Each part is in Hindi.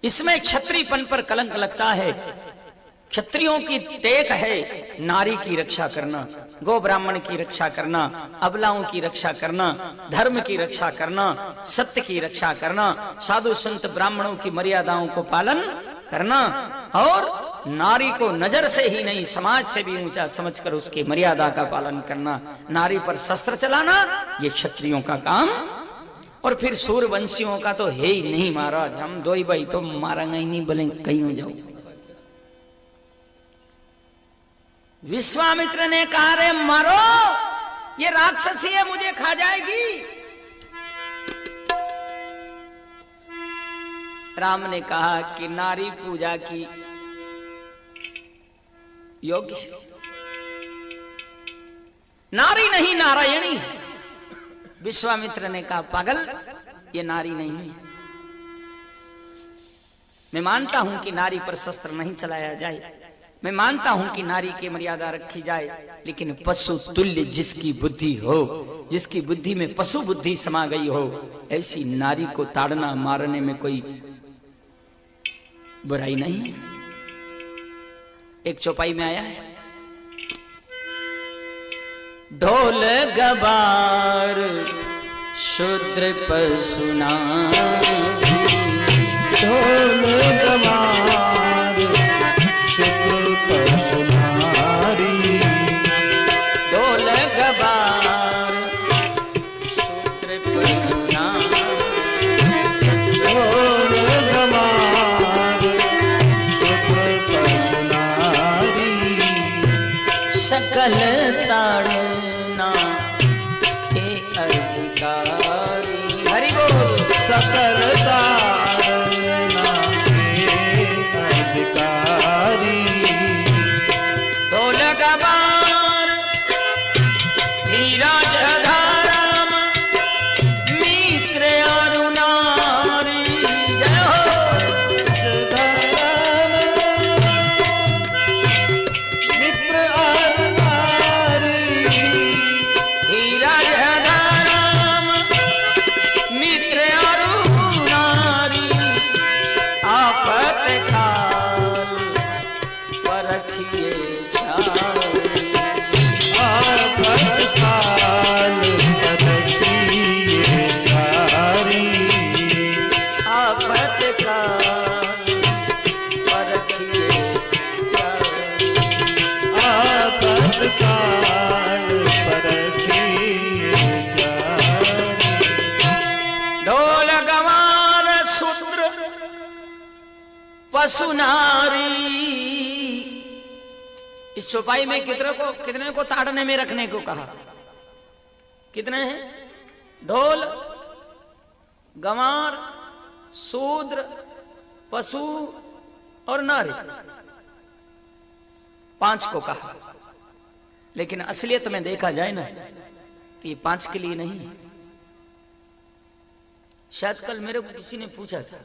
इसमें क्षत्रियपन पर कलंक लगता है। क्षत्रियों की टेक है नारी की रक्षा करना, गो ब्राह्मण की रक्षा करना, अबलाओं की रक्षा करना, धर्म की रक्षा करना, सत्य की रक्षा करना, साधु संत ब्राह्मणों की मर्यादाओं को पालन करना, और नारी को नजर से ही नहीं समाज से भी ऊंचा समझकर उसकी मर्यादा का पालन करना। नारी पर शस्त्र चलाना ये क्षत्रियों का काम। और फिर सूर्यवंशियों का तो है ही नहीं महाराज, हम दो ही भाई तो मारेंगे ही नहीं, बोले कहीं हो जाओ। विश्वामित्र ने कहा रे मारो, ये राक्षसी है मुझे खा जाएगी। राम ने कहा कि नारी पूजा की योग्य है, नारी नहीं नारायणी है। विश्वामित्र ने कहा पागल, ये नारी नहीं है। मैं मानता हूं कि नारी पर शस्त्र नहीं चलाया जाए, मैं मानता हूं कि नारी की मर्यादा रखी जाए, लेकिन पशु तुल्य जिसकी बुद्धि हो, जिसकी बुद्धि में पशु बुद्धि समा गई हो, ऐसी नारी को ताड़ना मारने में कोई बुराई नहीं है। एक चौपाई में आया है, ढोल गवार शूद्र पशु नारी, ढोल गवार शूद्र पशु नारी, ढोल गवार शूद्र पशु नारी, ढोल गवार शूद्र पशु नारी, सकल ताड़ना के अधिकारी। हरि बोल। सकल ताड़ना के अधिकारी, ढोल गवार धीरज धाराम मित्र अरु नारी। जय हो। धर्म मित्र और नारी, धीरज धाराम मित्र अरु नारी, आफत काल परखिए छाई। आफत काल परखिए छाई, आफत काल परखिए छाई। आफत काल परखिए छाई। ढोल गवार शूद्र पशु नारी। इस चौपाई में कितने को ताड़ने में रखने को कहा? कितने हैं? ढोल गंवार शूद्र पशु और नारी, 5 को कहा। लेकिन असलियत में देखा जाए ना तो ये 5 के लिए नहीं है। शायद कल मेरे को किसी ने पूछा था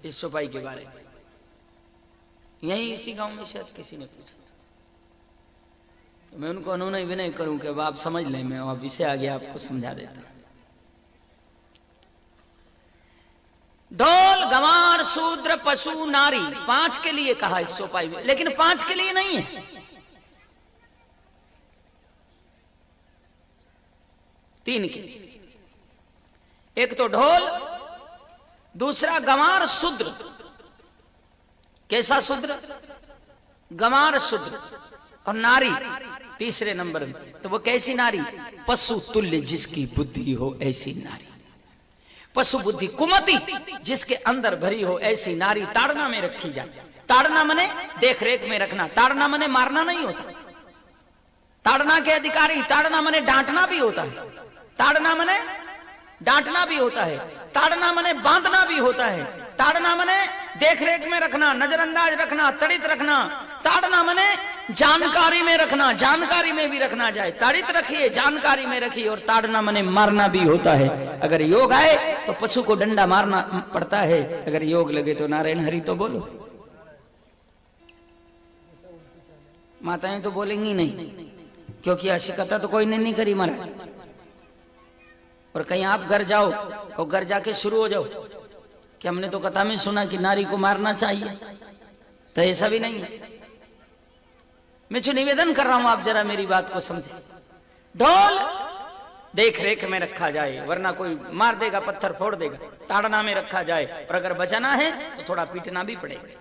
इस चौपाई के बारे में, यहीं इसी गांव में शायद किसी ने पूछा था। तो मैं उनको अनुनय विनय करूं कि अब आप समझ लें, मैं अब इसे आगे आपको समझा देता। ढोल गंवार शूद्र पशु नारी 5 के लिए कहा इस चौपाई में, लेकिन 5 के लिए नहीं है। 3 के लिए। एक तो ढोल, दूसरा गंवार शूद्र। कैसा शूद्र? गंवार शूद्र। और नारी तीसरे नंबर में। तो वो कैसी नारी? पशु तुल्य जिसकी बुद्धि हो ऐसी नारी। पशु बुद्धि कुमति जिसके अंदर भरी हो ऐसी नारी ताड़ना में रखी जाए। ताड़ना मने देख रेख में रखना, ताड़ना मने मारना नहीं होता। ताड़ना के अधिकारी, ताड़ना मने डांटना भी होता है, ताड़ना मने डांटना भी होता है, ताड़ना मने बांधना भी होता है, ताड़ना मने देख रेख में रखना, नजरअंदाज रखना, तड़ित रखना। ताड़ना मने जानकारी में रखना, जानकारी में भी रखना जाए। ताड़ित रखिए, जानकारी में रखिए। और ताड़ना मने मारना भी होता है। अगर योग आए तो पशु को डंडा मारना पड़ता है, अगर योग लगे तो नारायण हरि तो बोलो। माताएं तो बोलेंगी नहीं, क्योंकि अशिकता तो कोई ने नहीं करी महाराज। और कहीं आप घर जाओ और घर जाके शुरू हो जाओ कि हमने तो कथा में सुना कि नारी को मारना चाहिए, तो ऐसा भी नहीं है। मैं जो निवेदन कर रहा हूं आप जरा मेरी बात को समझे। ढोल देख रेख में रखा जाए, वरना कोई मार देगा, पत्थर फोड़ देगा। ताड़ना में रखा जाए, और अगर बचाना है तो थोड़ा पीटना भी पड़ेगा।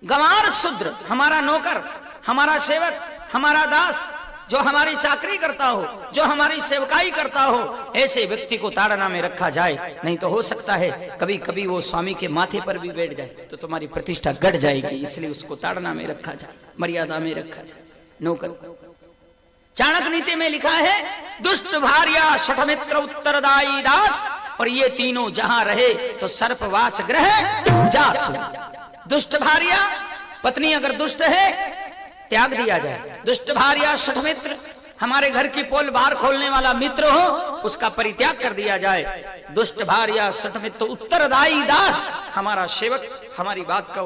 गंवार शूद्र, हमारा नौकर, हमारा सेवक, हमारा दास, जो हमारी चाकरी करता हो, जो हमारी सेवकाई करता हो, ऐसे व्यक्ति को ताड़ना में रखा जाए। नहीं तो हो सकता है कभी कभी वो स्वामी के माथे पर भी बैठ जाए तो तुम्हारी प्रतिष्ठा घट जाएगी। इसलिए उसको ताड़ना में रखा जाए, मर्यादा में रखा जाए नौकर को। चाणक्य नीति में लिखा है, दुष्ट भार्या शठमित्र उत्तरदायी दास, और ये तीनों जहां रहे तो सर्पवास ग्रह जासु। दुष्ट भार्या, पत्नी अगर दुष्ट है त्याग दिया जाए। दुष्ट भार्या शठमित्र, हमारे घर की पोल बाहर खोलने वाला मित्र हो उसका परित्याग कर दिया जाए। दुष्ट भार्या शठमित्र उत्तरदायी दास, हमारा सेवक हमारी बात का